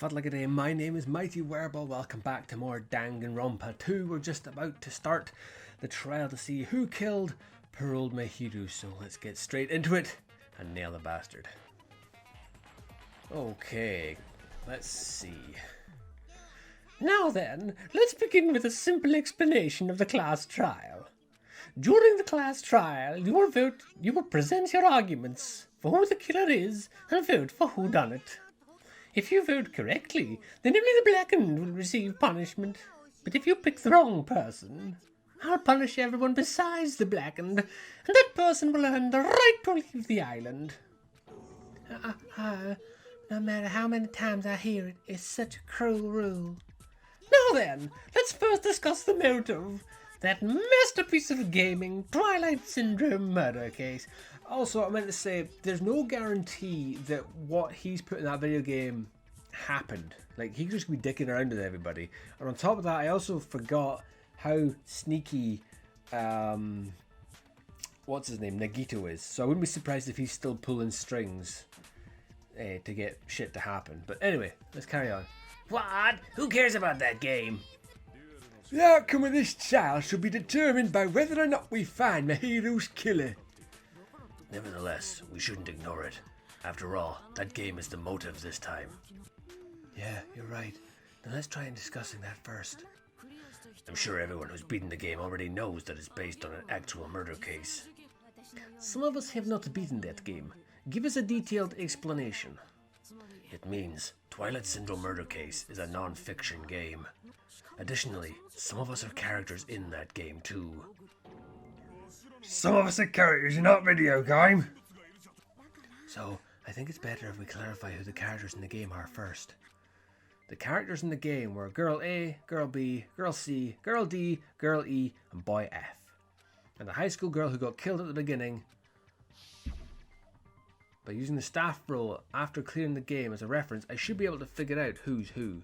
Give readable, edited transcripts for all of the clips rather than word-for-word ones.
Fadlagaday, my name is Mighty Wereball. Welcome back to more Danganronpa 2. We're just about to start the trial to see who killed poor old Mahiru, so let's get straight into it and nail the bastard. Okay, let's see. Now then, let's begin with a simple explanation of the class trial. During the class trial, you will present your arguments for who the killer is and vote for who done it. If you vote correctly, then only the blackened will receive punishment. But if you pick the wrong person, I'll punish everyone besides the blackened, and that person will earn the right to leave the island. No matter how many times I hear it, it's such a cruel rule. Now then, let's first discuss the motive. That masterpiece of gaming, Twilight Syndrome murder case. Also, I meant to say, there's no guarantee that what he's put in that video game happened. Like, he could just be dicking around with everybody. And on top of that, I also forgot how sneaky, what's his name, Nagito is. So I wouldn't be surprised if he's still pulling strings to get shit to happen. But anyway, let's carry on. What? Who cares about that game? The outcome of this trial shall be determined by whether or not we find Mahiru's killer. Nevertheless, we shouldn't ignore it. After all, that game is the motive this time. Yeah, you're right. Now let's try and discussing that first. I'm sure everyone who's beaten the game already knows that it's based on an actual murder case. Some of us have not beaten that game. Give us a detailed explanation. It means Twilight Syndrome Murder Case is a non-fiction game. Additionally, some of us are characters in that game too. Some of us are characters in that video game. So, I think it's better if we clarify who the characters in the game are first. The characters in the game were Girl A, Girl B, Girl C, Girl D, Girl E, and Boy F. And the high school girl who got killed at the beginning. By using the staff roll after clearing the game as a reference, I should be able to figure out who's who.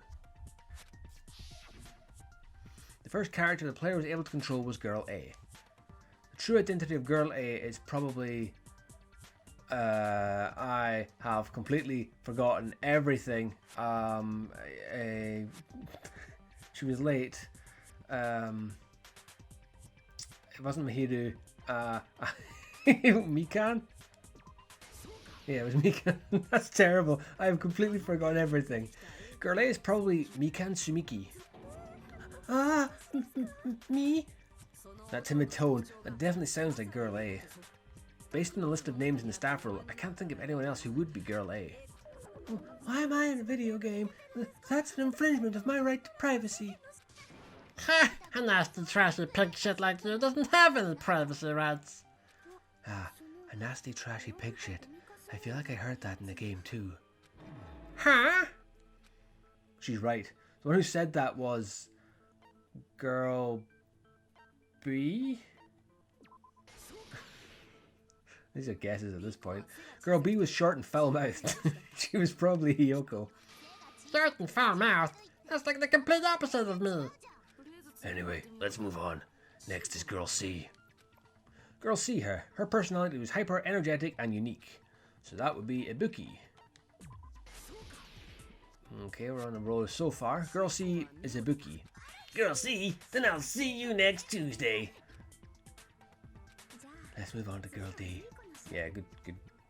The first character the player was able to control was Girl A. The true identity of Girl A is probably... I have completely forgotten everything. She was late. It wasn't Mahiru. Mikan? Yeah, it was Mikan. That's terrible. I have completely forgotten everything. Girl A is probably Mikan Sumiki. Me? That timid tone, that definitely sounds like Girl A. Based on the list of names in the staff roll, I can't think of anyone else who would be Girl A. Why am I in a video game? That's an infringement of my right to privacy. Ha! A nasty trashy pig shit like you doesn't have any privacy rights. A nasty trashy pig shit. I feel like I heard that in the game too. Huh? She's right. The one who said that was... Girl... B? These are guesses at this point. Girl B was short and foul-mouthed. She was probably Hiyoko. Short and foul-mouthed? That's like the complete opposite of me. Anyway, let's move on. Next is Girl C. Girl C, her personality was hyper-energetic and unique. So that would be Ibuki. Okay, we're on the roll so far. Girl C is Ibuki. Girl C, then I'll see you next Tuesday. Let's move on to Girl D. Yeah, good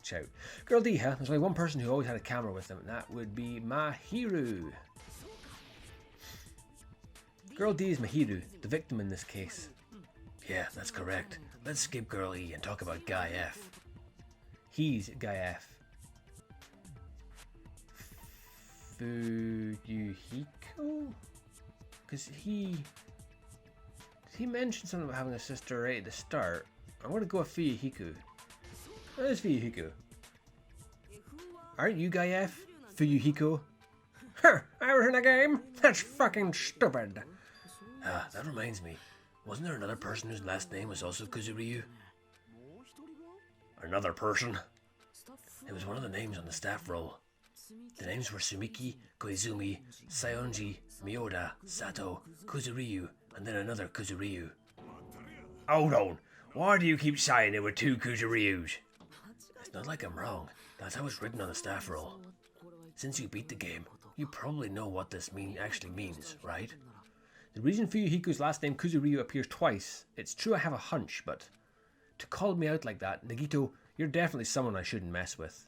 shout. Girl D, huh? There's only one person who always had a camera with them, and that would be Mahiru. Girl D is Mahiru, the victim in this case. Yeah, that's correct. Let's skip Girl E and talk about Guy F. He's Guy F. Fuyuhiko? Because he mentioned something about having a sister right at the start. I'm going to go with Fuyuhiko. Where's Fuyuhiko? Aren't you Guy F? Fuyuhiko? Huh, I was in a game? That's fucking stupid. That reminds me. Wasn't there another person whose last name was also Kuzuryu? Another person? It was one of the names on the staff roll. The names were Sumiki, Koizumi, Sayonji, Miyoda, Sato, Kuzuryu, and then another Kuzuryu. Hold on. Why do you keep saying there were two Kuzuryus? It's not like I'm wrong. That's how it's written on the staff roll. Since you beat the game, You probably know what this actually means, right? The reason Fuyuhiko's last name Kuzuryu appears twice, it's true I have a hunch, but to call me out like that, Nagito, you're definitely someone I shouldn't mess with.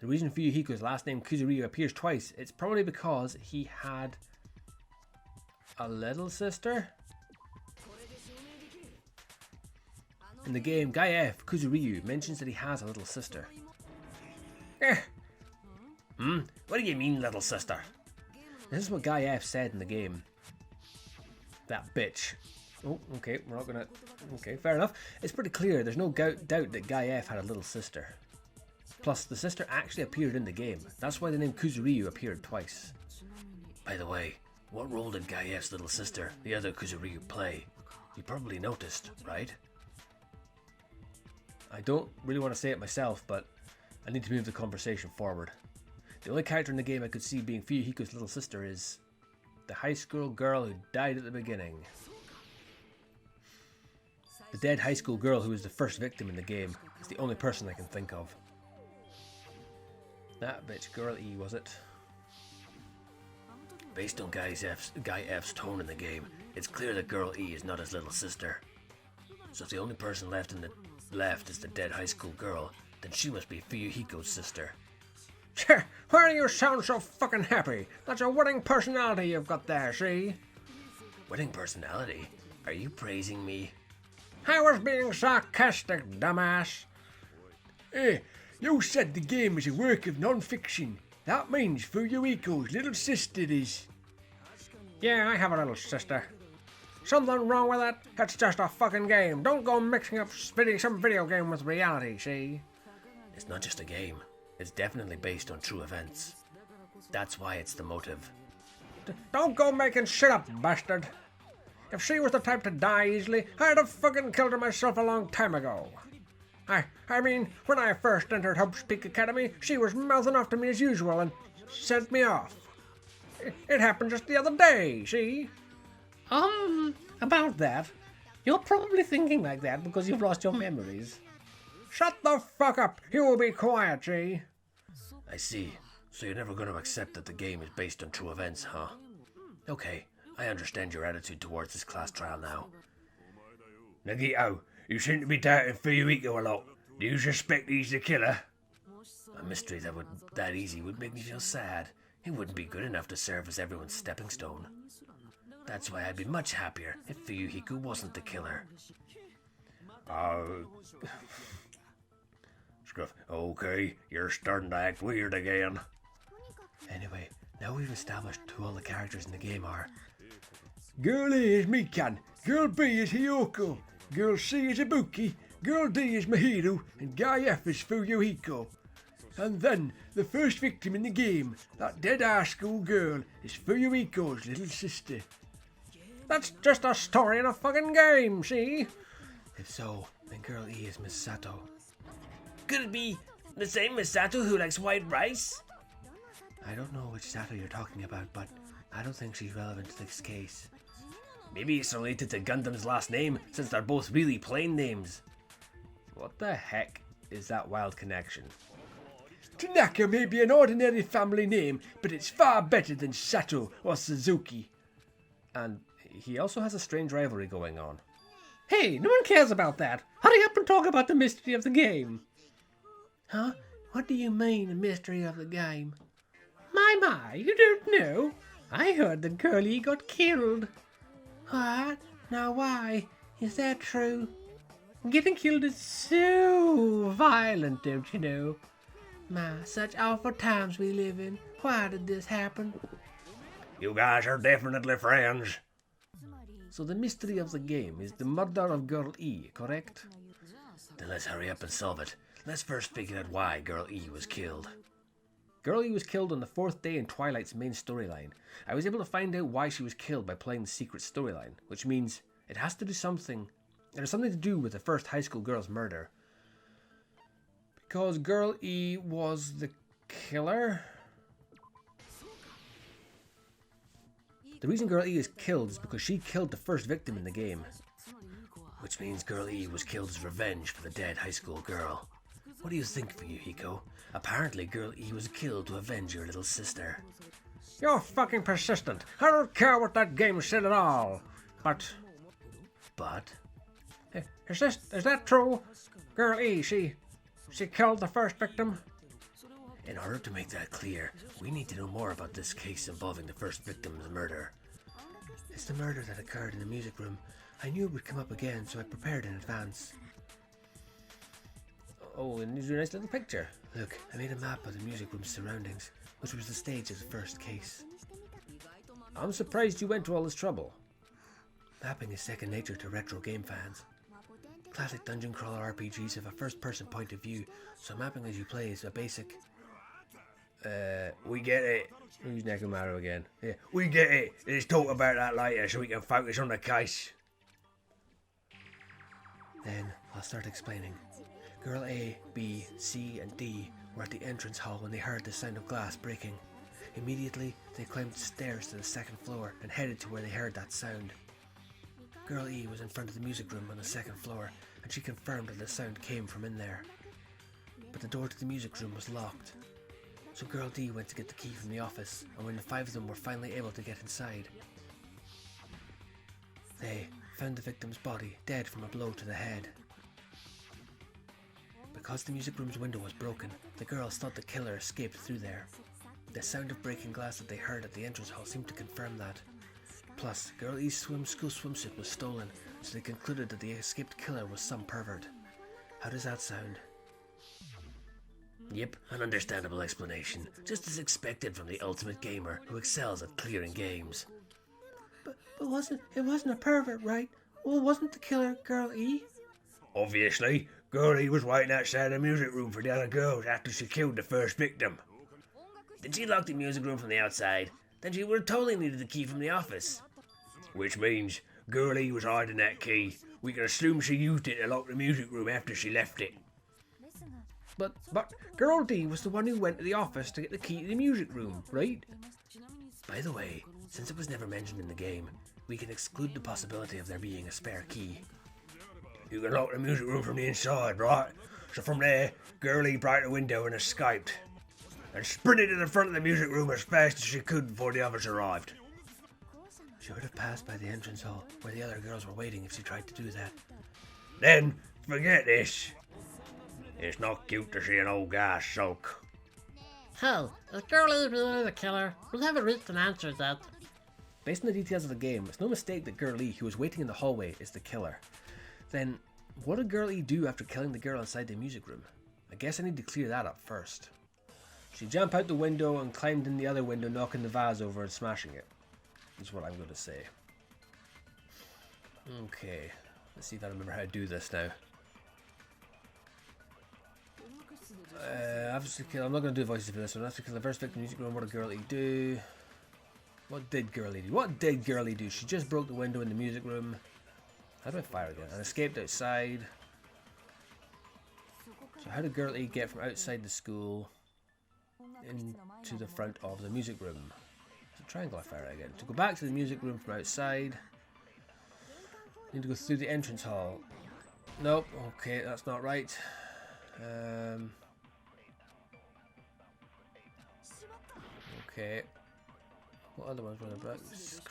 The reason Fuyuhiko's last name Kuzuryu appears twice, it's probably because he had a little sister? In the game, Guy F. Kuzuryu mentions that he has a little sister. What do you mean, little sister? This is what Guy F said in the game. That bitch. Oh, okay, we're not gonna... Okay, fair enough. It's pretty clear, there's no doubt that Guy F had a little sister. Plus, the sister actually appeared in the game. That's why the name Kuzuryu appeared twice. By the way, what role did Guy F's little sister, the other Kuzuryu, play? You probably noticed, right? I don't really want to say it myself, but I need to move the conversation forward. The only character in the game I could see being Fuyuhiko's little sister is the high school girl who died at the beginning. The dead high school girl who was the first victim in the game is the only person I can think of. That bitch, Girl E, was it? Based on Guy F's tone in the game, it's clear that Girl E is not his little sister. So if the only person left is the dead high school girl, then she must be Fuyuhiko's sister. Why do you sound so fucking happy? That's a winning personality you've got there, see? Winning personality? Are you praising me? I was being sarcastic, dumbass. Hey, you said the game is a work of non-fiction. That means Fuyuhiko's little sister is... Yeah, I have a little sister. Something wrong with that? It's just a fucking game. Don't go mixing up some video game with reality, see? It's not just a game. It's definitely based on true events. That's why it's the motive. Don't go making shit up, bastard. If she was the type to die easily, I'd have fucking killed her myself a long time ago. I mean, when I first entered Hope's Peak Academy, she was mouthing off to me as usual and sent me off. It happened just the other day, see? About that, you're probably thinking like that because you've lost your memories. Shut the fuck up! You will be quiet, see? I see. So you're never going to accept that the game is based on true events, huh? Okay, I understand your attitude towards this class trial now. Nagito, you seem to be doubting Fuyuhiko a lot. Do you suspect he's the killer? A mystery that easy would make me feel sad. It wouldn't be good enough to serve as everyone's stepping stone. That's why I'd be much happier if Fuyuhiko wasn't the killer. Scruff, okay, you're starting to act weird again. Anyway, now we've established who all the characters in the game are. Girl A is Mikan, Girl B is Hiyoko, Girl C is Ibuki, Girl D is Mahiro, and Guy F is Fuyuhiko. And then, the first victim in the game, that dead high school girl, is Fuyuhiko's little sister. That's just a story in a fucking game, see? If so, then Girl E is Miss Sato. Could it be the same Miss Sato who likes white rice? I don't know which Sato you're talking about, but I don't think she's relevant to this case. Maybe it's related to Gundam's last name, since they're both really plain names. What the heck is that wild connection? Tanaka may be an ordinary family name, but it's far better than Sato or Suzuki. And he also has a strange rivalry going on. Hey, no one cares about that. Hurry up and talk about the mystery of the game. Huh? What do you mean, the mystery of the game? My, you don't know? I heard that Curly got killed. What? Now why? Is that true? Getting killed is so violent, don't you know? My, such awful times we live in. Why did this happen? You guys are definitely friends. So the mystery of the game is the murder of Girl E, correct? Then let's hurry up and solve it. Let's first figure out why Girl E was killed. Girl E was killed on the 4th day in Twilight's main storyline. I was able to find out why she was killed by playing the secret storyline, which means it has to do something. It has something to do with the first high school girl's murder. Because Girl E was the killer? The reason Girl E is killed is because she killed the first victim in the game. Which means Girl E was killed as revenge for the dead high school girl. What do you think, Fuyuhiko? Apparently Girl E was killed to avenge your little sister. You're fucking persistent. I don't care what that game said at all. But is that true? Girl E, she killed the first victim? In order to make that clear, we need to know more about this case involving the first victim's murder. It's the murder that occurred in the music room. I knew it would come up again, so I prepared in advance. Oh, and there's a nice little picture. Look, I made a map of the music room's surroundings, which was the stage of the first case. I'm surprised you went to all this trouble. Mapping is second nature to retro game fans. Classic dungeon crawler RPGs have a first-person point of view, so mapping as you play is a basic... We get it. Who's Nekomaru again? Yeah, we get it. Let's talk about that later so we can focus on the case. Then, I'll start explaining. Girl A, B, C and D were at the entrance hall when they heard the sound of glass breaking. Immediately, they climbed the stairs to the second floor and headed to where they heard that sound. Girl E was in front of the music room on the second floor, and she confirmed that the sound came from in there. But the door to the music room was locked. So Girl D went to get the key from the office, and when the five of them were finally able to get inside, they found the victim's body dead from a blow to the head. Because the music room's window was broken, the girls thought the killer escaped through there. The sound of breaking glass that they heard at the entrance hall seemed to confirm that. Plus, Girl E's school swimsuit was stolen, so they concluded that the escaped killer was some pervert. How does that sound? Yep, an understandable explanation, just as expected from the ultimate gamer who excels at clearing games. But it wasn't a pervert, right? Well, wasn't the killer Girl E? Obviously, Girl E was waiting outside the music room for the other girls after she killed the first victim. Did she lock the music room from the outside? Then she would have totally needed the key from the office. Which means Girl E was hiding that key. We can assume she used it to lock the music room after she left it. But Girl D was the one who went to the office to get the key to the music room, right? By the way, since it was never mentioned in the game, we can exclude the possibility of there being a spare key. You can lock the music room from the inside, right? So from there, Girl E broke the window and escaped, and sprinted to the front of the music room as fast as she could before the others arrived. She would have passed by the entrance hall where the other girls were waiting if she tried to do that. Then, forget this. It's not cute to see an old guy sulk. Hell, is Girl E really the killer? We haven't reached an answer yet. Based on the details of the game, it's no mistake that Girl E, who was waiting in the hallway, is the killer. Then, what did Girl E do after killing the girl inside the music room? I guess I need to clear that up first. She jumped out the window and climbed in the other window, knocking the vase over and smashing it. Is what I'm going to say. Okay, let's see if I remember how to do this now. Obviously, I'm not going to do voices for this one. That's because the first victim music room. What did Girl E do? What did Girl E do? What did Girl E do? She just broke the window in the music room. How do I fire again? And escaped outside. So how did Girl E get from outside the school into the front of the music room? It's a triangle I fire again. To go back to the music room from outside, need to go through the entrance hall. Nope. Okay, that's not right. Okay. What other ones were there?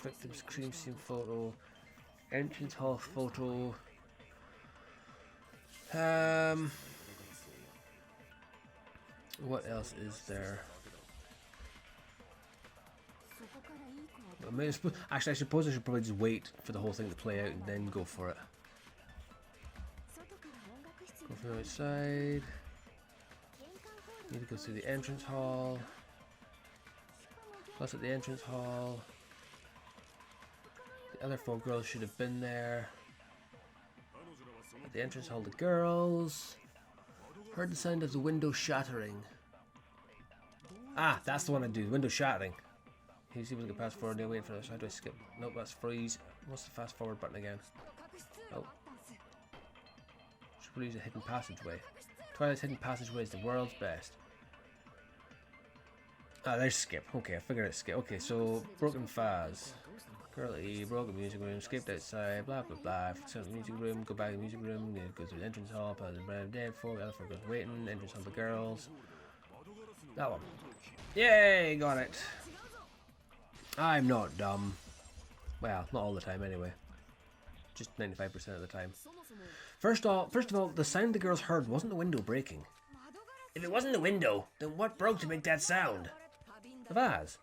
Victims crime scene photo, entrance hall photo. What else is there? I mean, actually, I suppose I should probably just wait for the whole thing to play out and then go for it. Go from the outside. Need to go through the entrance hall. Plus at the entrance hall. The other four girls should have been there. At the entrance hall, the girls. Heard the sound of the window shattering. Ah, that's the one I do. The window shattering. He's able to get past forward. They're waiting for this. How do I skip? Nope, that's freeze. What's the fast forward button again? Oh. Should we use a hidden passageway? Twilight's hidden passageway is the world's best. Ah, there's skip. Okay, I figured it's skip. Okay, so broken vase. Girl E, broken music room, skipped outside, blah blah blah. Set the music room, go back to the music room, go through the entrance hall, pass the brand dead for, the other four girls waiting, entrance hall the girls. That one. Yay, got it. I'm not dumb. Well, not all the time anyway. Just 95% of the time. First of all, the sound the girls heard wasn't the window breaking. If it wasn't the window, then what broke to make that sound? The vase.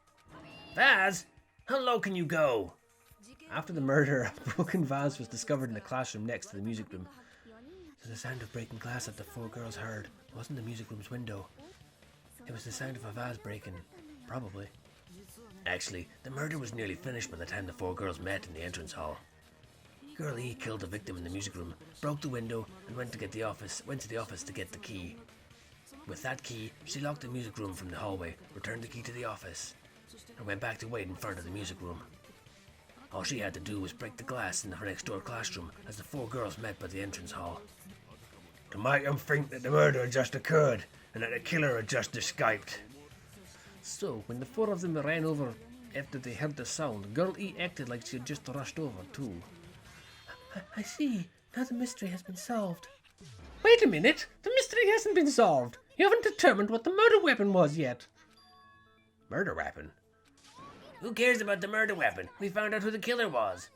Vaz? How low can you go? After the murder, a broken vase was discovered in the classroom next to the music room. So the sound of breaking glass that the 4 girls heard wasn't the music room's window. It was the sound of a vase breaking. Probably. Actually, the murder was nearly finished by the time the 4 girls met in the entrance hall. Girl E killed the victim in the music room, broke the window, and went to the office to get the key. With that key, she locked the music room from the hallway, returned the key to the office, and went back to wait in front of the music room. All she had to do was break the glass in her next door classroom as the 4 girls met by the entrance hall. To make them think that the murder had just occurred, and that the killer had just escaped. So, when the 4 of them ran over after they heard the sound, Girl E acted like she had just rushed over, too. I see. Now the mystery has been solved. Wait a minute. The mystery hasn't been solved. You haven't determined what the murder weapon was yet. Murder weapon? Who cares about the murder weapon? We found out who the killer was.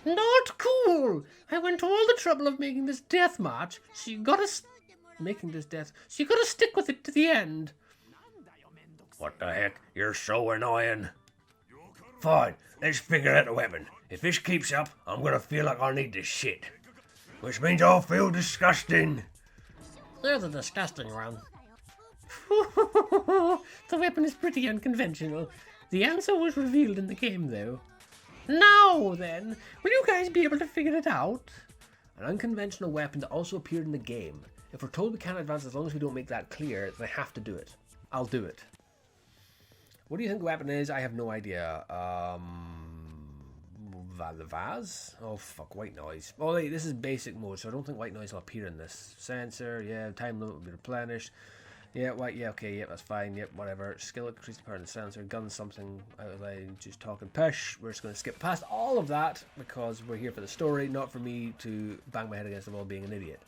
Not cool. I went to all the trouble of making this death march, so you gotta stick with it to the end. What the heck? You're so annoying. Fine, let's figure out the weapon. If this keeps up, I'm gonna feel like I need to shit. Which means I'll feel disgusting. You're the disgusting one. The weapon is pretty unconventional. The answer was revealed in the game, though. Now then, will you guys be able to figure it out? An unconventional weapon that also appeared in the game. If we're told we can't advance as long as we don't make that clear, then I have to do it. I'll do it. What do you think the weapon is? I have no idea. The vase? Oh fuck, white noise. Oh wait, this is basic mode, so I don't think white noise will appear in this. Sensor, yeah, time limit will be replenished. Yeah, white, yeah, okay, yeah, that's fine, yep, whatever. Skill increase the power of the sensor, gun something, out of line, just talking pish. We're just going to skip past all of that because we're here for the story, not for me to bang my head against the wall being an idiot.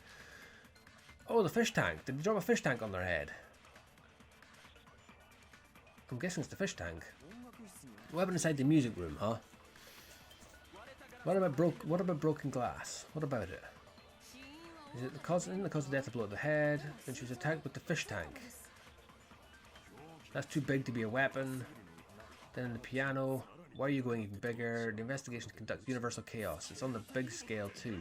Oh, the fish tank. Did they drop a fish tank on their head? I'm guessing it's the fish tank. Weapon inside the music room, huh? What about broken glass? What about it? Is it the cause of death, a blow to the head? Then she was attacked with the fish tank. That's too big to be a weapon. Then the piano. Why are you going even bigger? The investigation conducts universal chaos. It's on the big scale too.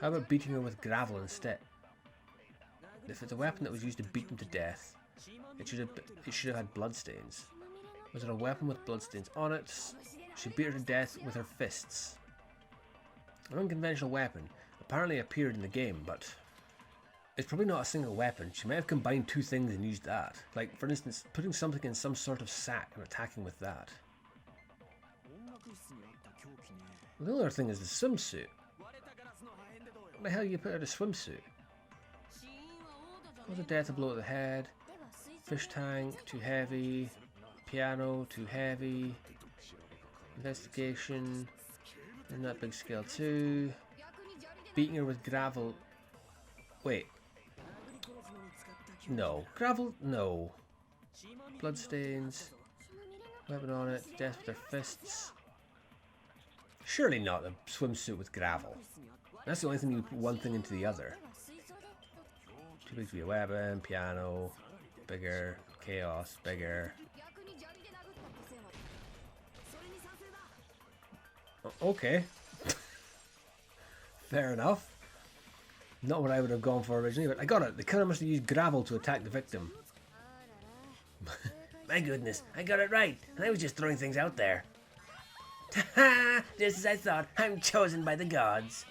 How about beating her with gravel instead? If it's a weapon that was used to beat them to death, it should have had bloodstains. Was it a weapon with bloodstains on it? She beat her to death with her fists. An unconventional weapon apparently appeared in the game, but it's probably not a single weapon. She might have combined 2 things and used that. Like, for instance, putting something in some sort of sack and attacking with that. The other thing is the swimsuit. What the hell you put out a swimsuit? Cause of death, a blow to the head. Fish tank, too heavy. Piano, too heavy. Investigation. And that big scale too. Beating her with gravel. Wait. No. Gravel? No. Bloodstains. Weapon on it. Death with her fists. Surely not a swimsuit with gravel. That's the only thing you put one thing into the other. Too big to be a weapon. Piano. Bigger. Chaos. Bigger. Okay. Fair enough. Not what I would have gone for originally, but I got it. The killer must have used gravel to attack the victim. My goodness, I got it right, and I was just throwing things out there. Ha! Just as I thought, I'm chosen by the gods.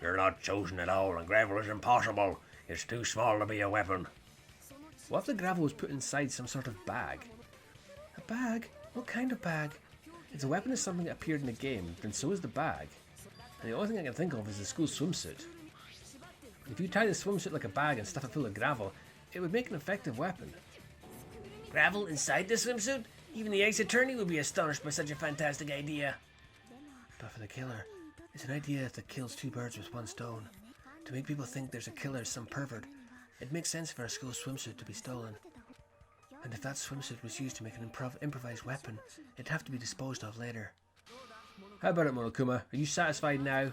You're not chosen at all, and gravel is impossible. It's too small to be a weapon. What if the gravel was put inside some sort of bag? A bag? What kind of bag? If the weapon is something that appeared in the game, then so is the bag. And the only thing I can think of is the school swimsuit. If you tie the swimsuit like a bag and stuff it full of gravel, it would make an effective weapon. Gravel inside the swimsuit? Even the ex-attorney would be astonished by such a fantastic idea. But for the killer, it's an idea that kills 2 birds with 1 stone. To make people think there's a killer, some pervert, it makes sense for a school swimsuit to be stolen. And if that swimsuit was used to make an improvised weapon, it'd have to be disposed of later. How about it, Monokuma? Are you satisfied now?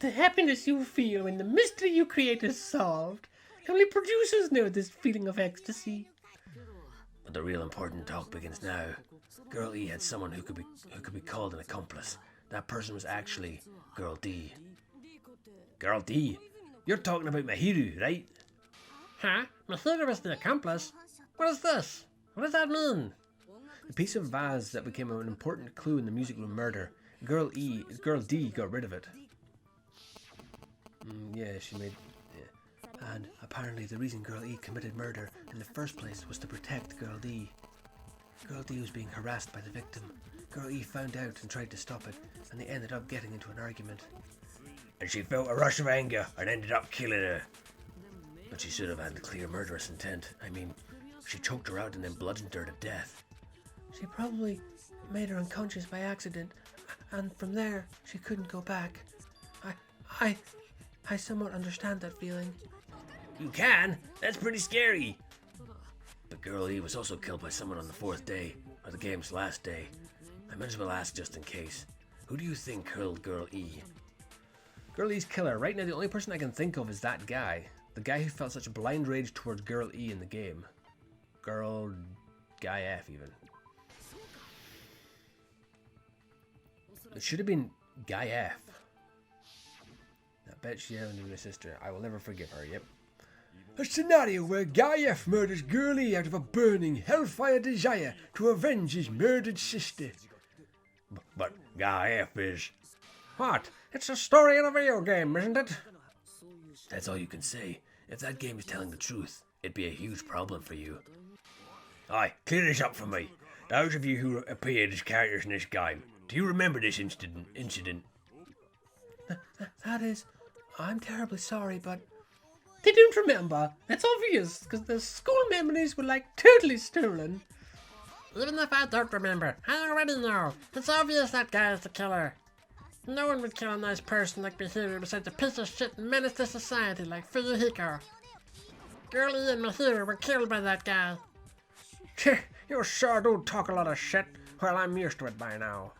The happiness you feel when the mystery you create is solved. Only producers know this feeling of ecstasy. But the real important talk begins now. Girl E had someone who could be called an accomplice. That person was actually Girl D. Girl D? You're talking about Mahiru, right? Huh? Mahiro was the accomplice? What is this? What does that mean? The piece of vase that became an important clue in the music room murder. Girl D got rid of it. Yeah, she made... Yeah. And apparently the reason Girl E committed murder in the first place was to protect Girl D. Girl D was being harassed by the victim. Girl E found out and tried to stop it, and they ended up getting into an argument. And she felt a rush of anger and ended up killing her. But she should have had clear murderous intent. I mean, she choked her out and then bludgeoned her to death. She probably made her unconscious by accident, and from there, she couldn't go back. I somewhat understand that feeling. You can? That's pretty scary. But Girl E was also killed by someone on the 4th day, or the game's last day. I might as well ask just in case. Who do you think killed Girl E? Girl E's killer. Right now, the only person I can think of is that guy. The guy who felt such a blind rage towards Girl E in the game. Guy F, even. It should have been Guy F. I bet she had a sister. I will never forgive her, yep. A scenario where Guy F murders Girl E out of a burning, hellfire desire to avenge his murdered sister. But Guy F is... What? It's a story in a video game, isn't it? That's all you can say. If that game is telling the truth, it'd be a huge problem for you. Aye, clear this up for me. Those of you who appeared as characters in this game, do you remember this incident? That is, I'm terribly sorry, but they don't remember. That's obvious, because their school memories were like totally stolen. Even if I don't remember, I already know. It's obvious that guy is the killer. No one would kill a nice person like Mahiro besides a piece of shit menace to society like Hiyoko. Girl E and Mahiro were killed by that guy. You sure do talk a lot of shit. Well, I'm used to it by now.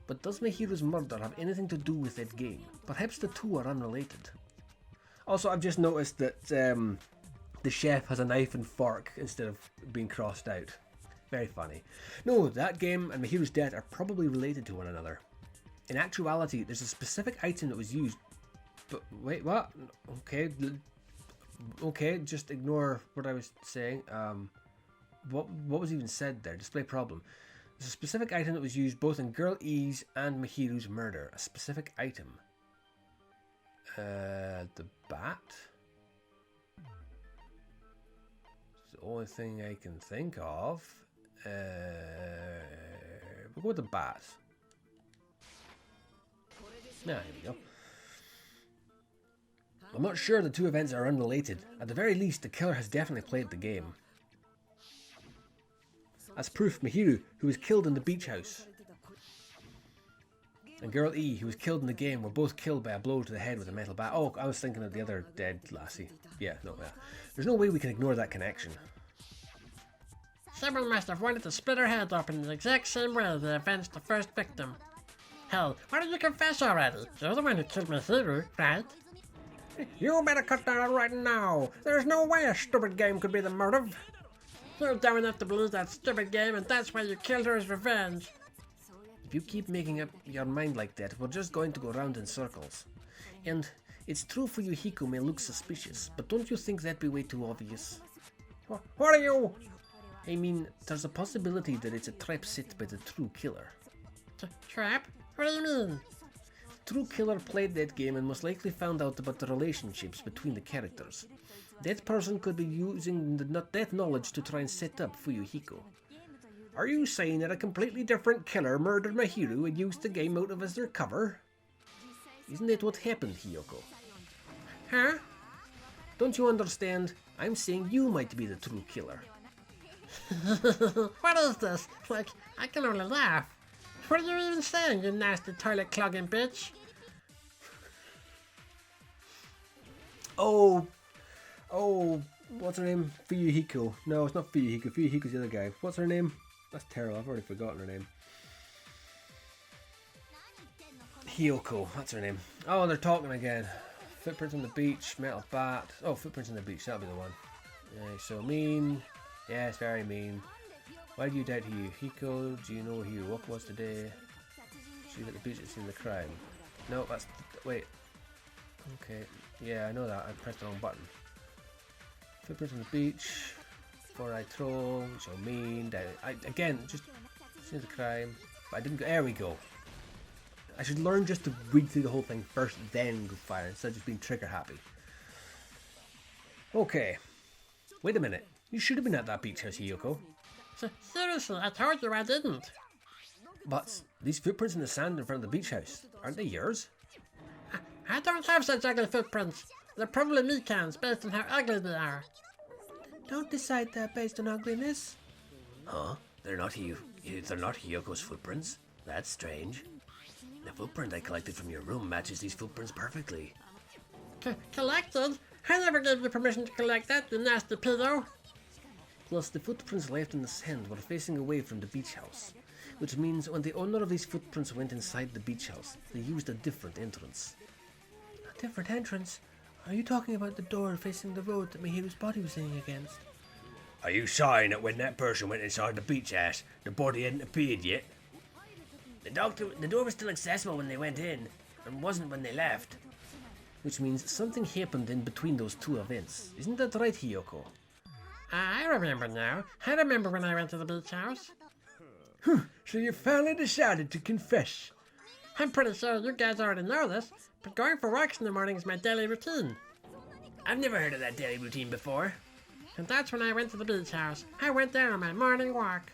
But does Mahiro's murder have anything to do with that game? Perhaps the two are unrelated. Also, I've just noticed that the chef has a knife and fork instead of being crossed out. Very funny. No, that game and Mahiro's death are probably related to one another. In actuality, there's a specific item that was used... But wait, what? Okay, just ignore what I was saying. What was even said there? Display problem. There's a specific item that was used both in Girl E's and Mahiru's murder. A specific item. The bat? It's the only thing I can think of. We'll go with the bat. Nah, here we go. I'm not sure the two events are unrelated. At the very least, the killer has definitely played the game. As proof, Mahiru, who was killed in the beach house, and Girl E, who was killed in the game, were both killed by a blow to the head with a metal bat. Oh, I was thinking of the other dead lassie. Yeah. There's no way we can ignore that connection. Someone must have wanted to split her head open in the exact same way they avenged the first victim. Hell, why don't you confess already? You're the one who killed Mahiro, right? You better cut that out right now. There's no way a stupid game could be the motive. You're dumb enough to believe that stupid game, and that's why you killed her as revenge. If you keep making up your mind like that, we're just going to go round in circles. And it's true for you, Hiko may look suspicious, but don't you think that'd be way too obvious? What are you? I mean, there's a possibility that it's a trap set by the true killer. Trap? What do you mean? The true killer played that game and most likely found out about the relationships between the characters. That person could be using that knowledge to try and set up Fuyuhiko. Are you saying that a completely different killer murdered Mahiru and used the game motive as their cover? Isn't that what happened, Hiyoko? Huh? Don't you understand? I'm saying you might be the true killer. What is this? Like, I can only laugh. What are you even saying, you nasty toilet clogging bitch? Oh, What's her name? Fuyuhiko. No, it's not Fuyuhiko. Fuyuhiko's the other guy. What's her name? That's terrible. I've already forgotten her name. Hiyoko. That's her name. Oh, they're talking again. Footprints on the beach. Metal bat. Oh, footprints on the beach. That'll be the one. Yeah, so mean. Yes, very mean. Why do you doubt Hiyoko? Do you know where Hiyoko was today? She's at the beach. It's in the crime. No, that's... Wait. Okay. Yeah, I know that. I pressed the wrong button. Footprints on the beach. Four-eyed troll. So mean. Again, just see the crime. But I didn't go. There we go. I should learn just to read through the whole thing first, then go fire, instead of just being trigger happy. Okay. Wait a minute. You should have been at that beach house, Hiyoko. Seriously, I told you I didn't. But these footprints in the sand in front of the beach house, aren't they yours? I don't have such ugly footprints. They're probably Mikan's based on how ugly they are. Don't decide that based on ugliness. Huh? They're not Hiyoko's footprints? That's strange. The footprint I collected from your room matches these footprints perfectly. Collected? I never gave you permission to collect that, you nasty pedo. Plus, the footprints left in the sand were facing away from the beach house, which means when the owner of these footprints went inside the beach house, they used a different entrance. A different entrance? Are you talking about the door facing the road that Mihiru's body was laying against? Are you saying that when that person went inside the beach house, the body hadn't appeared yet? The door was still accessible when they went in, and wasn't when they left. Which means something happened in between those two events. Isn't that right, Hiyoko? I remember now. I remember when I went to the beach house. So you finally decided to confess. I'm pretty sure you guys already know this, but going for walks in the morning is my daily routine. I've never heard of that daily routine before. And that's when I went to the beach house. I went there on my morning walk.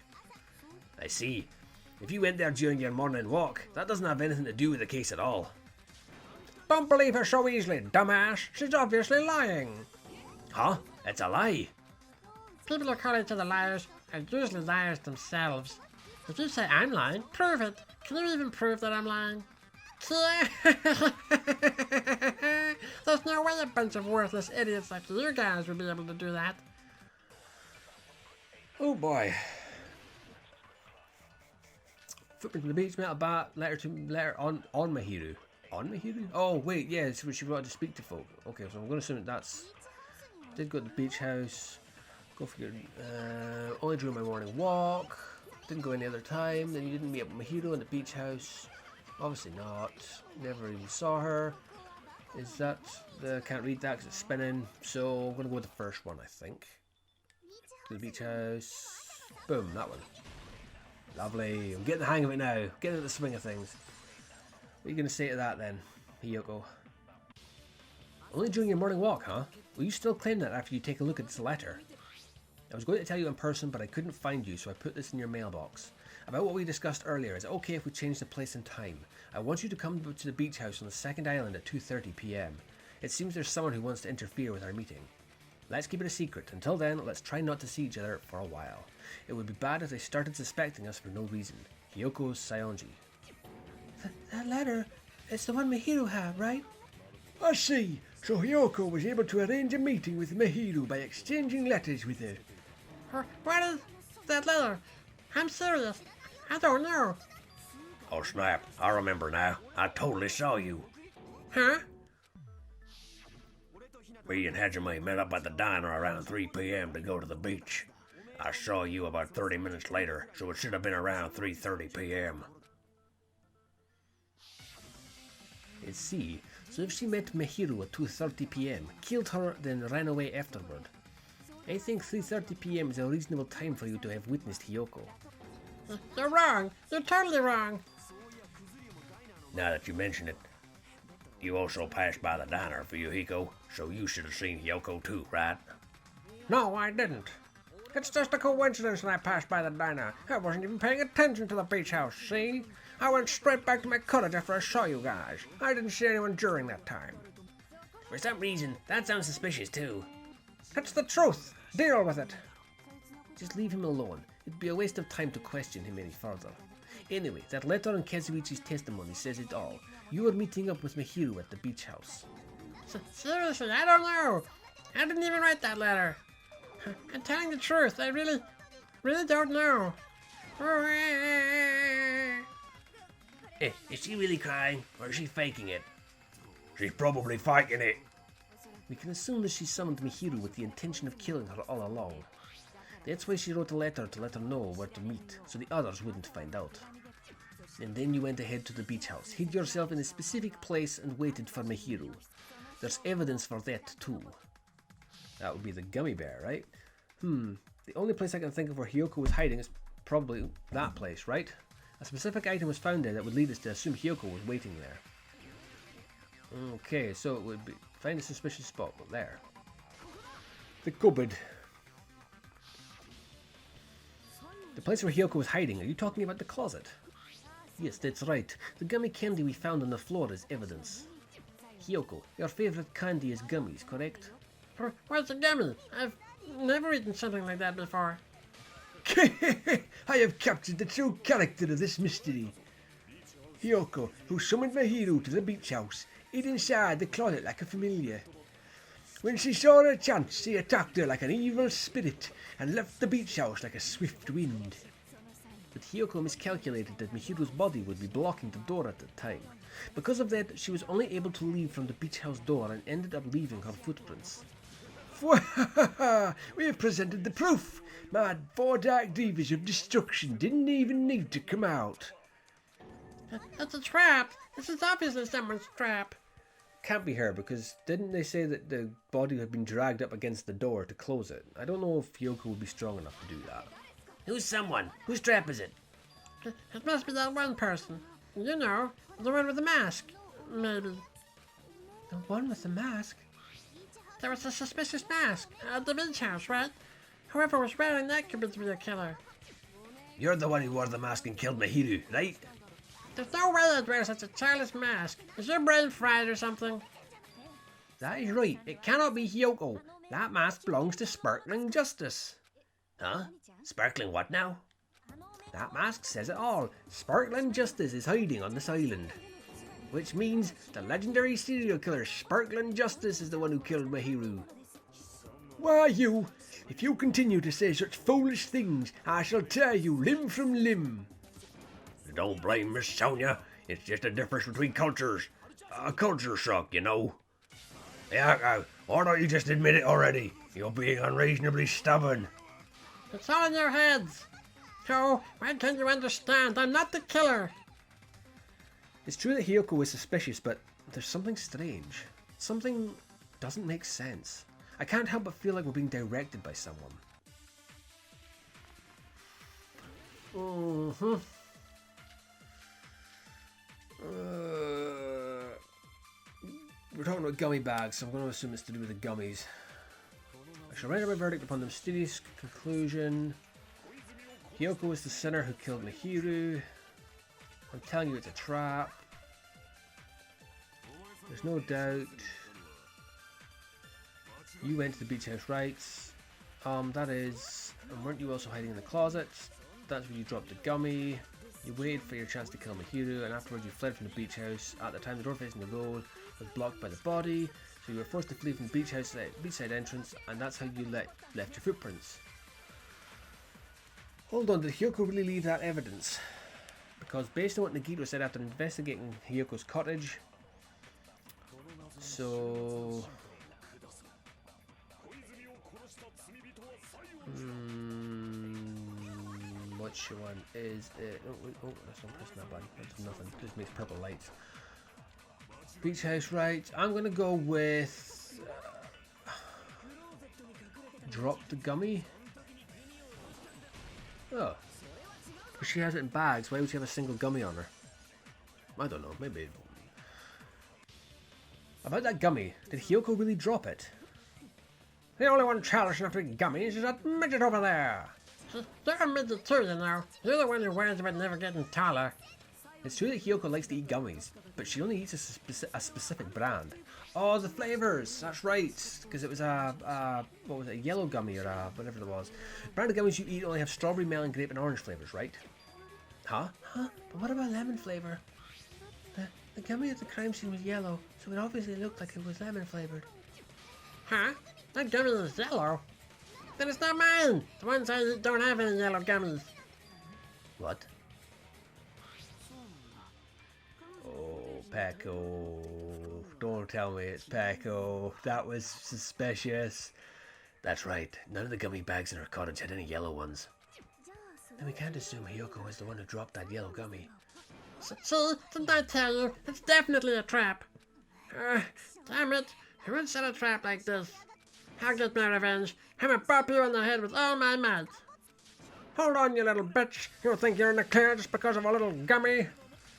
I see. If you went there during your morning walk, that doesn't have anything to do with the case at all. Don't believe her so easily, dumbass. She's obviously lying. Huh? It's a lie. People who call each other liars are usually liars themselves. If you say I'm lying, prove it. Can you even prove that I'm lying? There's no way a bunch of worthless idiots like you guys would be able to do that. Oh boy. Footprint on the beach, metal bat, letter on Mihiru. On Mihiru? Oh wait, yeah, it's what she wanted to speak to folk. Okay, so I'm gonna assume that's did go to the beach house. Go for your only during my morning walk. Didn't go any other time. Then you didn't meet up with Mihiru in the beach house. Obviously not. Never even saw her. Is that the? Can't read that because it's spinning. So I'm gonna go with the first one, I think. To the beach house. Boom, that one. Lovely. I'm getting the hang of it now. Getting into the swing of things. What are you gonna say to that then, Hiyoko? Only during your morning walk, huh? Will you still claim that after you take a look at this letter? I was going to tell you in person, but I couldn't find you, so I put this in your mailbox. About what we discussed earlier, is it okay if we change the place and time? I want you to come to the beach house on the second island at 2:30 p.m. It seems there's someone who wants to interfere with our meeting. Let's keep it a secret. Until then, let's try not to see each other for a while. It would be bad if they started suspecting us for no reason. Hiyoko Sayonji. That letter, it's the one Mihiru had, right? I see. So Hiyoko was able to arrange a meeting with Mihiru by exchanging letters with her. What is that letter? I'm serious. I don't know. Oh snap, I remember now. I totally saw you. Huh? Me and Hajime met up at the diner around 3 p.m. to go to the beach. I saw you about 30 minutes later, so it should have been around 3:30 p.m. I see. So if she met Mihiru at 2:30 p.m., killed her, then ran away afterward. I think 3:30 p.m. is a reasonable time for you to have witnessed Hiyoko. You're wrong. You're totally wrong. Now that you mention it, you also passed by the diner for Hiyoko, so you should have seen Hiyoko too, right? No, I didn't. It's just a coincidence that I passed by the diner. I wasn't even paying attention to the beach house, see? I went straight back to my cottage after I saw you guys. I didn't see anyone during that time. For some reason, that sounds suspicious too. It's the truth. Deal with it. Just leave him alone. It'd be a waste of time to question him any further. Anyway, that letter in Kazuichi's testimony says it all. You were meeting up with Mihiru at the beach house. Seriously, I don't know. I didn't even write that letter. I'm telling the truth. I really don't know. Is she really crying, or is she faking it? She's probably faking it. We can assume that she summoned Mihiru with the intention of killing her all along. That's why she wrote a letter to let her know where to meet, so the others wouldn't find out. And then you went ahead to the beach house, hid yourself in a specific place and waited for Mihiru. There's evidence for that too. That would be the gummy bear, right? The only place I can think of where Hiyoko was hiding is probably that place, right? A specific item was found there that would lead us to assume Hiyoko was waiting there. Okay, so it would be find a suspicious spot, but there. The cupboard. The place where Hiyoko was hiding, are you talking about the closet? Yes, that's right. The gummy candy we found on the floor is evidence. Hiyoko, your favorite candy is gummies, correct? What's a gummy? I've never eaten something like that before. I have captured the true character of this mystery. Hiyoko, who summoned Mihiru to the beach house, hid inside the closet like a familiar. When she saw her chance, she attacked her like an evil spirit and left the beach house like a swift wind. But Hiyoko miscalculated that Mihiru's body would be blocking the door at the time. Because of that, she was only able to leave from the beach house door and ended up leaving her footprints. We have presented the proof. My 4 dark divas of destruction didn't even need to come out. It's a trap. This is obviously someone's trap. Can't be her, because didn't they say that the body had been dragged up against the door to close it? I don't know if Hiyoko would be strong enough to do that. Who's someone? Whose trap is it? It must be that one person. You know, the one with the mask. Maybe. The one with the mask? There was a suspicious mask at the beach house, right? Whoever was wearing that could be the real killer. You're the one who wore the mask and killed Mihiru, right? There's no way I'd wear such a childish mask. Is your brain fried or something? That is right. It cannot be Hiyoko. That mask belongs to Sparkling Justice. Huh? Sparkling what now? That mask says it all. Sparkling Justice is hiding on this island. Which means the legendary serial killer Sparkling Justice is the one who killed Mihiru. Why, you? If you continue to say such foolish things, I shall tear you limb from limb. Don't blame Miss Sonia. It's just a difference between cultures. A culture shock, you know. Yeah, why don't you just admit it already? You're being unreasonably stubborn. It's all in your heads. So, why can't you understand? I'm not the killer. It's true that Hiyoko is suspicious, but there's something strange. Something doesn't make sense. I can't help but feel like we're being directed by someone. We're talking about gummy bags, so I'm going to assume it's to do with the gummies. I shall render my verdict upon the mysterious conclusion. Hiyoko is the sinner who killed Mihiru. I'm telling you it's a trap. There's no doubt. You went to the beach house rights. That is... And weren't you also hiding in the closet? That's where you dropped the gummy. You waited for your chance to kill Mihiru, and afterwards you fled from the beach house. At the time, the door facing the road was blocked by the body, so you were forced to flee from the beachside entrance, and that's how you left your footprints. Hold on, did Hiyoko really leave that evidence? Because based on what Nagito said after investigating Hiyoko's cottage, so... which one is it? Oh, that's not pressing that button. That's nothing. It just makes purple lights. Beach house right. I'm gonna go with drop the gummy. Oh, but she has it in bags. Why would she have a single gummy on her? I don't know. Maybe. About that gummy, did Hiyoko really drop it? The only one challenged enough to eat gummies is that midget over there. You're a midget too, you know. You're the one who worries about never getting taller. It's true that Hiyoko likes to eat gummies, but she only eats a specific brand. Oh, the flavors! That's right, because it was what was it, a yellow gummy or whatever it was. Brand of gummies you eat only have strawberry, melon, grape, and orange flavors, right? Huh? But what about lemon flavor? The gummy at the crime scene was yellow, so it obviously looked like it was lemon flavored. Huh? That gummy is yellow. Then it's not mine! The ones I eat don't have any yellow gummies. What? Oh, Paco. Don't tell me it's Paco. That was suspicious. That's right. None of the gummy bags in her cottage had any yellow ones. Then we can't assume Hiyoko is the one who dropped that yellow gummy. See, didn't I tell you? It's definitely a trap. Damn it. Who would set a trap like this? I'll get my revenge. I'm gonna bop you on the head with all my might. Hold on, you little bitch. You think you're in the clear just because of a little gummy?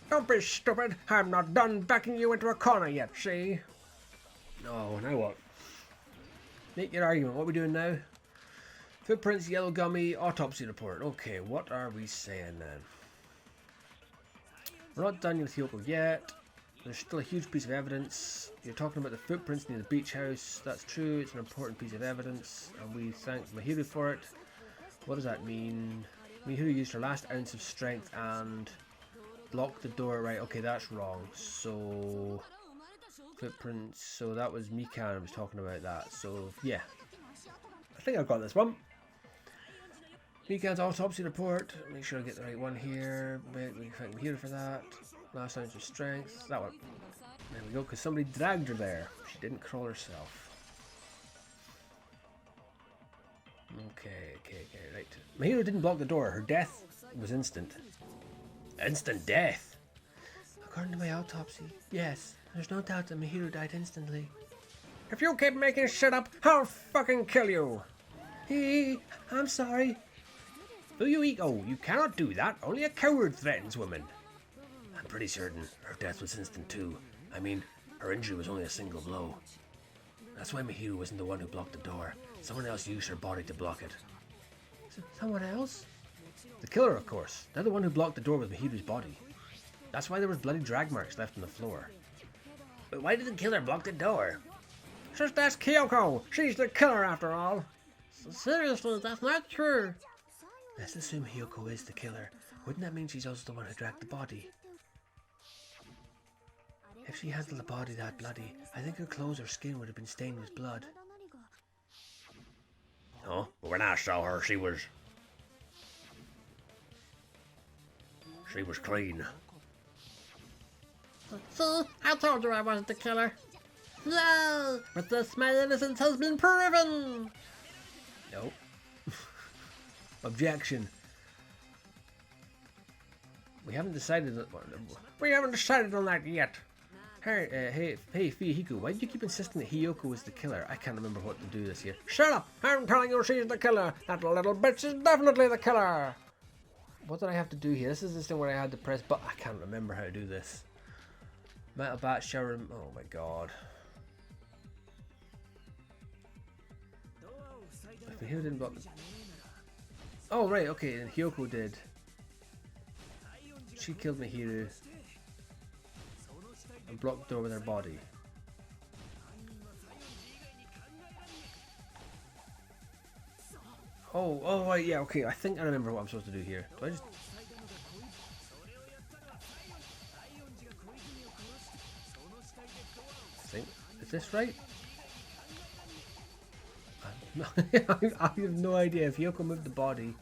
Don't be stupid. I'm not done backing you into a corner yet, see? No, now what? Make your argument. What are we doing now? Footprints, yellow gummy, autopsy report. Okay, what are we saying then? We're not done with Hiyoko yet. There's still a huge piece of evidence. You're talking about the footprints near the beach house. That's true. It's an important piece of evidence. And we thank Mihiru for it. What does that mean? Mihiru used her last ounce of strength and blocked the door. Right, okay, that's wrong. So, footprints. So that was Mikan I was talking about that. So, yeah. I think I've got this one. Mikan's autopsy report. Make sure I get the right one here. We thank Mihiru for that. Last ounce of strength. That one. There we go, because somebody dragged her there. She didn't crawl herself. Okay, right. Mihiru didn't block the door. Her death was instant. Instant death? According to my autopsy, yes. There's no doubt that Mihiru died instantly. If you keep making shit up, I'll fucking kill you. I'm sorry. Hiyoko, you cannot do that. Only a coward threatens women. I'm pretty certain her death was instant too. I mean, her injury was only a single blow. That's why Mihiru wasn't the one who blocked the door. Someone else used her body to block it. Someone else? The killer, of course. They're the one who blocked the door with Mihiru's body. That's why there was bloody drag marks left on the floor. But why did the killer block the door? Just ask Hiyoko. She's the killer after all. Seriously, that's not true. Let's assume Hiyoko is the killer. Wouldn't that mean she's also the one who dragged the body? If she handled the body that bloody, I think her clothes or skin would have been stained with blood. Oh, when I saw her, she was clean. See, I told you I wasn't the killer. Yay! With this, my innocence has been proven. Nope. Objection. We haven't decided on that yet. Hey, Hiyoko, why do you keep insisting that Hiyoko is the killer? I can't remember what to do this year. Shut up! I'm telling you she's the killer. That little bitch is definitely the killer. What did I have to do here? This is this thing where I had to press, but I can't remember how to do this. Metal bat shower. Oh my god. Mihiru didn't block the... Oh right, okay, and Hiyoko did. She killed Mihiru and blocked the door with her body. Oh right, yeah, okay, I think I remember what I'm supposed to do here. Do I just... I think, is this right? I have no idea. If Hiyoko moved the body,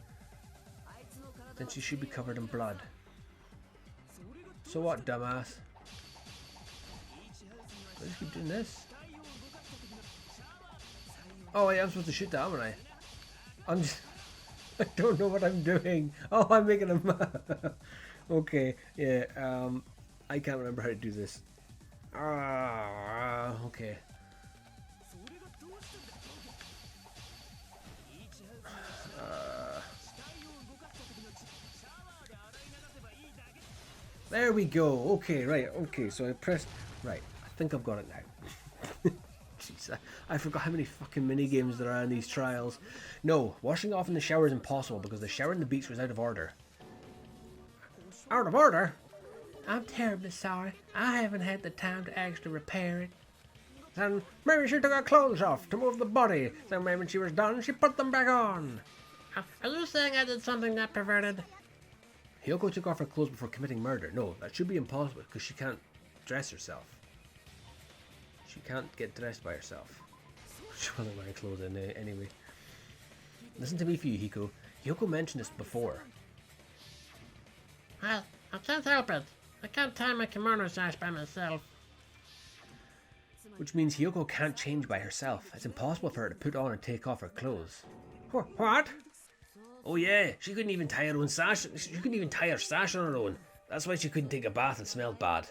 then she should be covered in blood. So what, dumbass? I just keep doing this. Oh wait, I'm supposed to shoot that, aren't I? I'm just... I don't know what I'm doing. Oh, I'm making a map. Okay, yeah, I can't remember how to do this. Okay. There we go. Okay, right. Okay, so I pressed... Right, I think I've got it now. Jeez, I forgot how many fucking mini games there are in these trials. No, washing off in the shower is impossible because the shower in the beach was out of order. Out of order? I'm terribly sorry. I haven't had the time to actually repair it. Then maybe she took her clothes off to move the body. Then maybe when she was done, she put them back on. Are you saying I did something that perverted? Hiyoko took off her clothes before committing murder. No, that should be impossible because she can't dress herself. She can't get dressed by herself. She wasn't wearing clothes anyway. Listen to me, Hiyoko. Hiyoko mentioned this before. I can't help it. I can't tie my kimono sash by myself. Which means Hiyoko can't change by herself. It's impossible for her to put on and take off her clothes. What? Oh yeah, she couldn't even tie her own sash. She couldn't even tie her sash on her own. That's why she couldn't take a bath and smelled bad.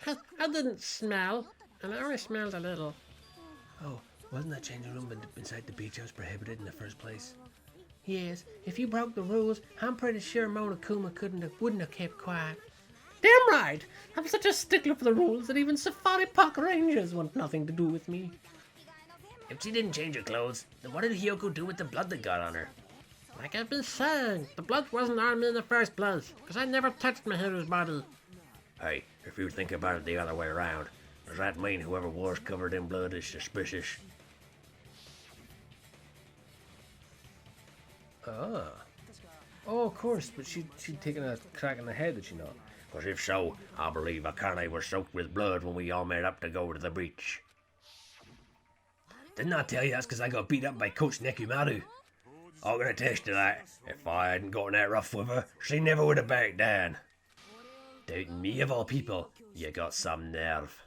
I didn't smell, and I only smelled a little. Oh, wasn't that changing room inside the beach house prohibited in the first place? Yes, if you broke the rules, I'm pretty sure Monokuma wouldn't have kept quiet. Damn right! I'm such a stickler for the rules that even Safari Park Rangers want nothing to do with me. If she didn't change her clothes, then what did Hiyoko do with the blood that got on her? Like I've been saying, the blood wasn't on me in the first place, because I never touched Mihiru's body. Hey, if you think about it the other way around, does that mean whoever was covered in blood is suspicious? Ah. Oh, of course, but she'd taken a crack in the head, did she not? Because if so, I believe Akane was soaked with blood when we all met up to go to the beach. Didn't I tell you that's because I got beat up by Coach Nekimaru? I'm gonna attest to that. If I hadn't gotten that rough with her, she never would have backed down. Doubting me of all people, you got some nerve.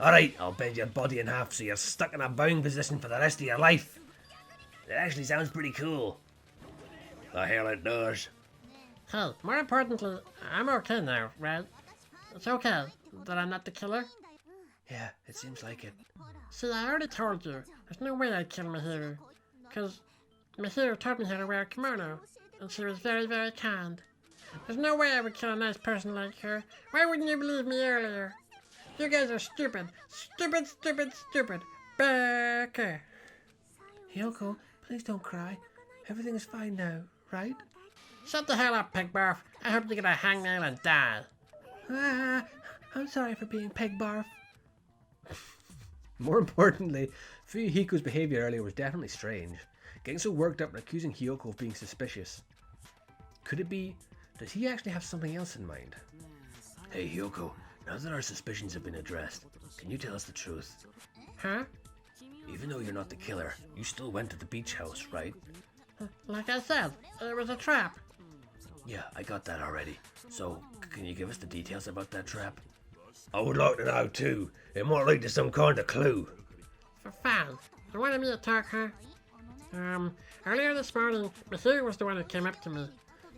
Alright, I'll bend your body in half so you're stuck in a bound position for the rest of your life. It actually sounds pretty cool. The hell it does. Hey, more importantly, I'm okay now, right? It's okay that I'm not the killer. Yeah, it seems like it. See, I already told you, there's no way I'd kill Mihiru. Because Mihiru taught me how to wear a kimono, and she was very, very kind. There's no way I would kill a nice person like her. Why wouldn't you believe me earlier? You guys are stupid. Stupid, stupid, stupid. Becker. Hiyoko, please don't cry. Everything is fine now, right? Shut the hell up, pig barf. I hope you get a hangnail and die. Ah, I'm sorry for being peg barf. More importantly, Fuyuhiko's behaviour earlier was definitely strange. Getting so worked up and accusing Hiyoko of being suspicious. Could it be... does he actually have something else in mind? Hey Hiyoko, now that our suspicions have been addressed, can you tell us the truth? Huh? Even though you're not the killer, you still went to the beach house, right? Like I said, it was a trap. Yeah, I got that already. So, can you give us the details about that trap? I would like to know too. It might lead to some kind of clue. For fun. You wanted me to talk, huh? Earlier this morning, Mihiru was the one who came up to me.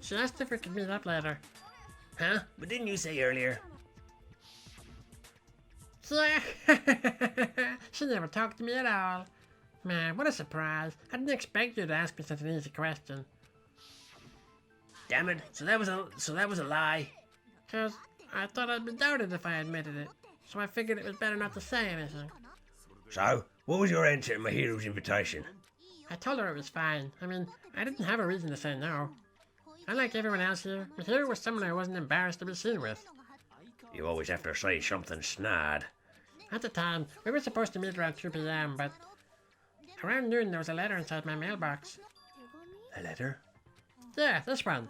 She asked if we could meet up later. Huh? But didn't you say earlier? Yeah. She never talked to me at all. Man, what a surprise. I didn't expect you to ask me such an easy question. Damn it, so that was a lie. 'Cause I thought I'd be doubted if I admitted it. So I figured it was better not to say anything. So, what was your answer to Mihiru's invitation? I told her it was fine. I mean, I didn't have a reason to say no. Unlike everyone else here, Mihiru was someone I wasn't embarrassed to be seen with. You always have to say something snide. At the time, we were supposed to meet around 2 p.m., but around noon there was a letter inside my mailbox. A letter? Yeah, this one.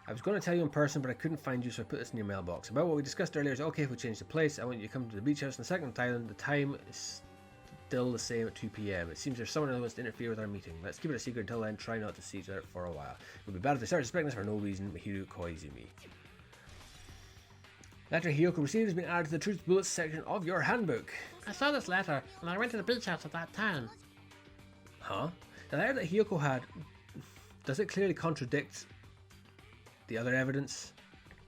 I was going to tell you in person, but I couldn't find you, so I put this in your mailbox. About what we discussed earlier is okay if we change the place. I want you to come to the beach house in the second time. The time is still the same at 2 p.m. It seems there's someone who wants to interfere with our meeting. Let's keep it a secret until then. Try not to see each other for a while. It would be bad if they start suspecting us for no reason. Mihiru Koizumi. Letter Hiyoko received has been added to the Truth Bullets section of your handbook. I saw this letter, and I went to the beach house at that time. Huh? The letter that Hiyoko had, does it clearly contradict the other evidence,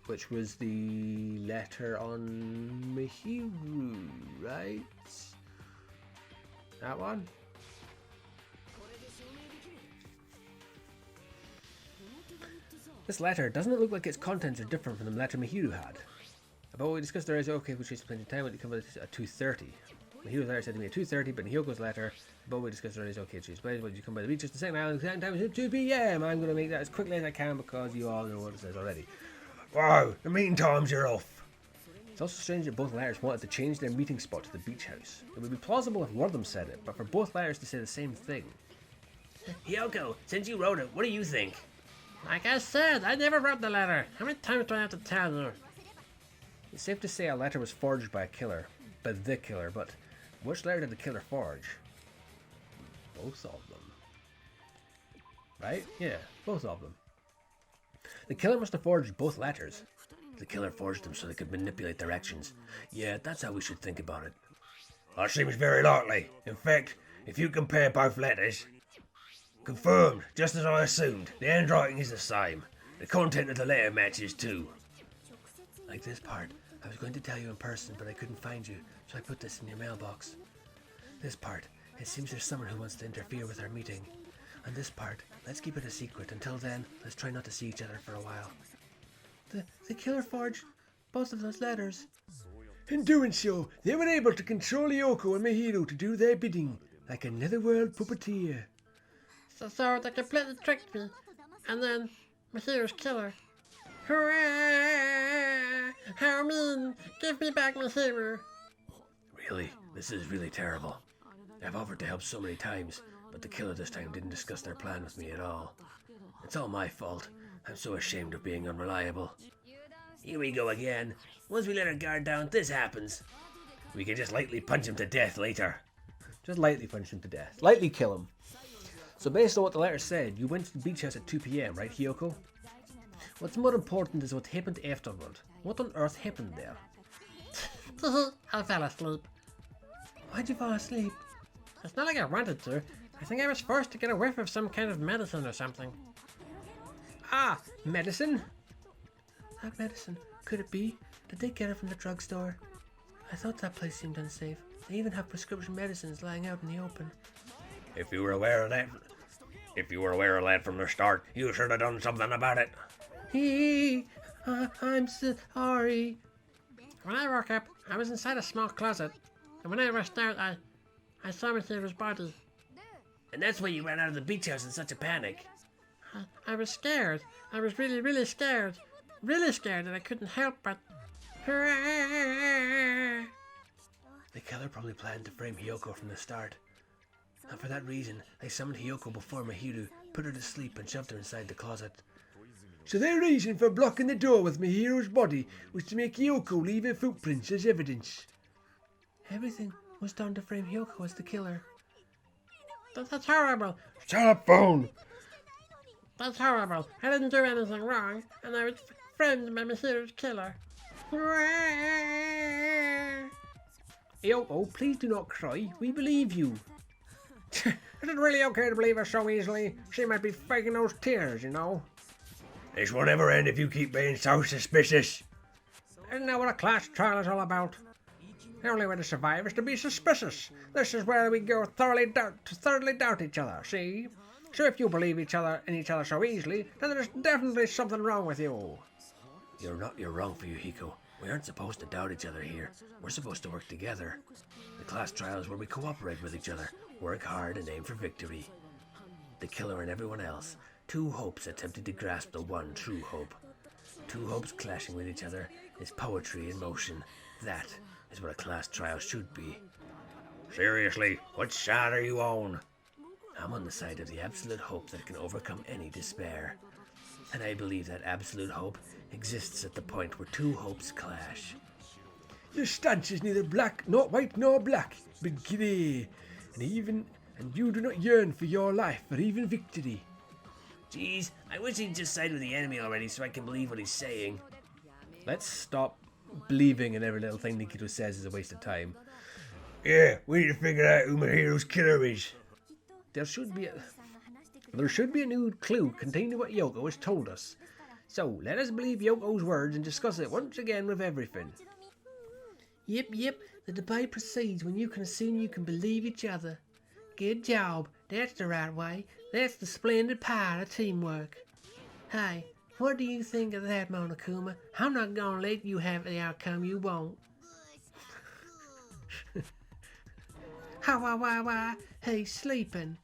which was the letter on Mihiru, right? That one? This letter, doesn't it look like its contents are different from the letter Mihiru had? About what we discussed there is okay, which is plenty of time when you come at 2:30. Mihiru's letter said to me at 2:30, but Hiyoko's letter, about what we discussed earlier is okay, she's plenty when you come by the beach just the second island, the second time is at 2 p.m. I'm going to make that as quickly as I can because you all know what it says already. Wow, the meeting times are off. It's also strange that both letters wanted to change their meeting spot to the beach house. It would be plausible if one of them said it, but for both letters to say the same thing. Hiyoko, since you wrote it, what do you think? Like I said, I never wrote the letter. How many times do I have to tell you? It's safe to say a letter was forged by a killer, by the killer, but which letter did the killer forge? Both of them. right? Yeah, both of them. The killer must have forged both letters. The killer forged them so they could manipulate their actions. Yeah, that's how we should think about it. That seems very likely. In fact, if you compare both letters, confirmed, just as I assumed. The handwriting is the same. The content of the letter matches too. Like this part. I was going to tell you in person, but I couldn't find you, so I put this in your mailbox. This part. It seems there's someone who wants to interfere with our meeting. And this part. Let's keep it a secret. Until then, let's try not to see each other for a while. The killer forged both of those letters. In doing so, they were able to control Hiyoko and Mahiro to do their bidding, like a netherworld puppeteer. So they completely tricked me. And then Mahiro's killer. Hurrah! How mean! Give me back Mahiro. Really? This is really terrible. I've offered to help so many times, but the killer this time didn't discuss their plan with me at all. It's all my fault. I'm so ashamed of being unreliable. Here we go again. Once we let our guard down, this happens. We can just lightly punch him to death later. Just lightly punch him to death. Lightly kill him. So based on what the letter said, you went to the beach house at 2 p.m, right, Hiyoko? What's more important is what happened afterward. What on earth happened there? I fell asleep. Why'd you fall asleep? It's not like I wanted to. I think I was forced to get a whiff of some kind of medicine or something. Ah, medicine? That medicine. Could it be? Did they get it from the drugstore? I thought that place seemed unsafe. They even have prescription medicines lying out in the open. If you were aware of that from the start, you should have done something about it. I'm sorry. When I woke up, I was inside a small closet. And when I rushed out, I saw Mahiro's body. And that's why you ran out of the beach house in such a panic. I was scared. I was really, really scared. Really scared that I couldn't help but... Hurrah! The killer probably planned to frame Hiyoko from the start. And for that reason, they summoned Hiyoko before Mahiro, put her to sleep and shoved her inside the closet. So their reason for blocking the door with Mahiro's body was to make Hiyoko leave her footprints as evidence. Everything was done to frame Hiyoko as the killer. That's horrible. Shut up, phone! That's horrible. I didn't do anything wrong, and I was framed by Mahiro's killer. Hurrah! Hiyoko, please do not cry. We believe you. Is it really okay to believe her so easily? She might be faking those tears, you know. This will never end if you keep being so suspicious. Isn't that what a class trial is all about? The only way to survive is to be suspicious. This is where we go thoroughly doubt each other, see? So if you believe in each other so easily, then there's definitely something wrong with you. You're wrong, Fuyuhiko. We aren't supposed to doubt each other here. We're supposed to work together. The class trial is where we cooperate with each other, work hard and aim for victory. The killer and everyone else, two hopes attempting to grasp the one true hope. Two hopes clashing with each other is poetry in motion. That is what a class trial should be. Seriously, what side are you on? I'm on the side of the absolute hope that can overcome any despair. And I believe that absolute hope exists at the point where two hopes clash. Your stance is neither black, nor white, nor black, but grey. And you do not yearn for your life, or even victory. Geez, I wish he'd just side with the enemy already so I can believe what he's saying. Let's stop believing in every little thing Nikito says is a waste of time. Yeah, we need to figure out who Mahiro's killer is. There should be a new clue containing what Hiyoko has told us. So, let us believe Yoko's words and discuss it once again with everything. Yep, the debate proceeds when you can assume you can believe each other. Good job, that's the right way. That's the splendid part of teamwork. Hey, what do you think of that, Monokuma? I'm not gonna let you have the outcome you want. Why, he's sleeping.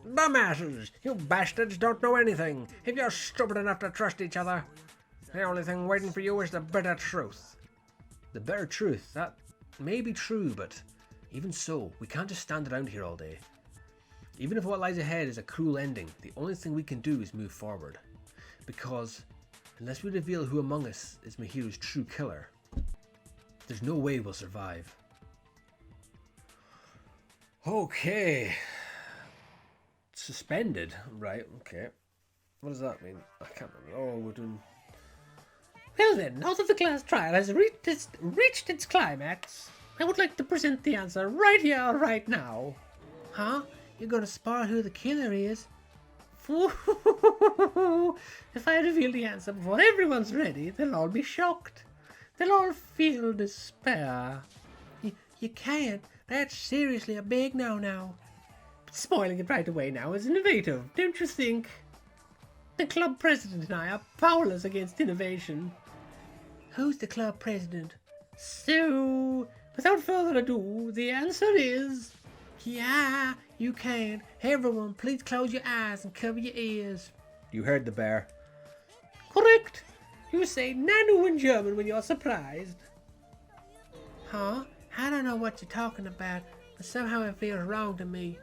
Dumbasses! You bastards don't know anything. If you're stupid enough to trust each other, the only thing waiting for you is the bitter truth. The bitter truth, that may be true, but even so, we can't just stand around here all day. Even if what lies ahead is a cruel ending, the only thing we can do is move forward. Because, unless we reveal who among us is Mahiro's true killer, there's no way we'll survive. Suspended. Right, okay. What does that mean? I can't remember. Oh, we're doing... Well then, now that the class trial has reached its climax, I would like to present the answer right here, right now. Huh? You're gonna spoil who the killer is? If I reveal the answer before everyone's ready, they'll all be shocked. They'll all feel despair. You can't. That's seriously a big no-no. But spoiling it right away now is innovative, don't you think? The club president and I are powerless against innovation. Who's the club president? So, without further ado, the answer is... Yeah, you can. Everyone, please close your eyes and cover your ears. You heard the bear. Correct. You say Nanu in German when you're surprised. Huh? I don't know what you're talking about, but somehow it feels wrong to me.